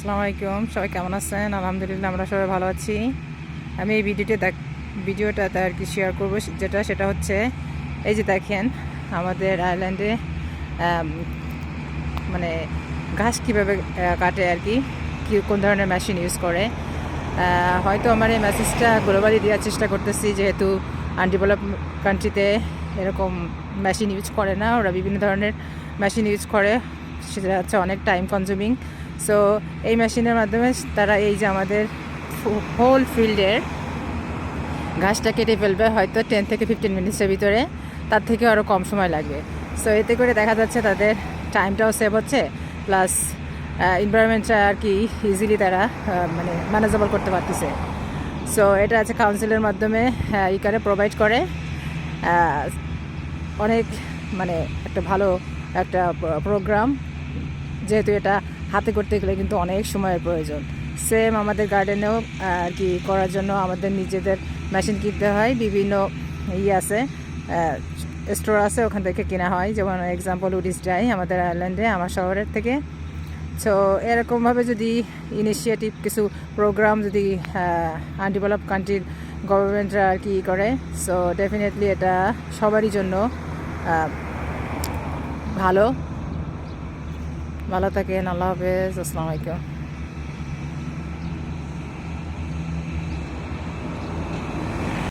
আসসালামু আলাইকুম, সবাই কেমন আছেন? আলহামদুলিল্লাহ আমরা সবাই ভালো আছি। আমি এই ভিডিওটাতে আর কি শেয়ার করবো, সেটা হচ্ছে এই যে দেখেন আমাদের আয়ারল্যান্ডে মানে ঘাস কীভাবে কাটে আর কি, কোন ধরনের মেশিন ইউজ করে। হয়তো আমার এই মেসেজটা গ্লোবালি দেওয়ার চেষ্টা করতেছি, যেহেতু আনডেভেলপ কান্ট্রিতে এরকম মেশিন ইউজ করে না, ওরা বিভিন্ন ধরনের মেশিন ইউজ করে, সেটা হচ্ছে অনেক টাইম কনজিউমিং। সো এই মেশিনের মাধ্যমে তারা এই যে আমাদের হোল ফিল্ডের ঘাসটা কেটে ফেলবে হয়তো 10 থেকে 15 মিনিটসের ভিতরে, তার থেকে আরও কম সময় লাগবে। সো এতে করে দেখা যাচ্ছে তাদের টাইমটাও সেভ হচ্ছে, প্লাস এনভায়রনমেন্টটা আর কি ইজিলি তারা ম্যানেজেবল করতে পারতেছে। সো এটা আছে কাউন্সিলের মাধ্যমে করে প্রোভাইড করে, অনেক একটা ভালো একটা প্রোগ্রাম, যেহেতু এটা হাতে করতে গেলে কিন্তু অনেক সময়ের প্রয়োজন। সেম আমাদের গার্ডেনেও আর কি করার জন্য আমাদের নিজেদের মেশিন কিনতে হয়, বিভিন্ন আছে স্টোর আছে, ওখান থেকে কেনা হয়। যেমন এক্সাম্পল উডিস ডাই আমাদের আয়ারল্যান্ডে, আমার শহরের থেকে। সো এরকমভাবে যদি ইনিশিয়েটিভ কিছু প্রোগ্রাম যদি আনডেভেলপ কান্ট্রির গভর্নমেন্টরা আর কি করে, সো ডেফিনেটলি এটা সবারই জন্য ভালো থাকেন। আল্লাহ হাফেজ, আসসালামু আলাইকুম।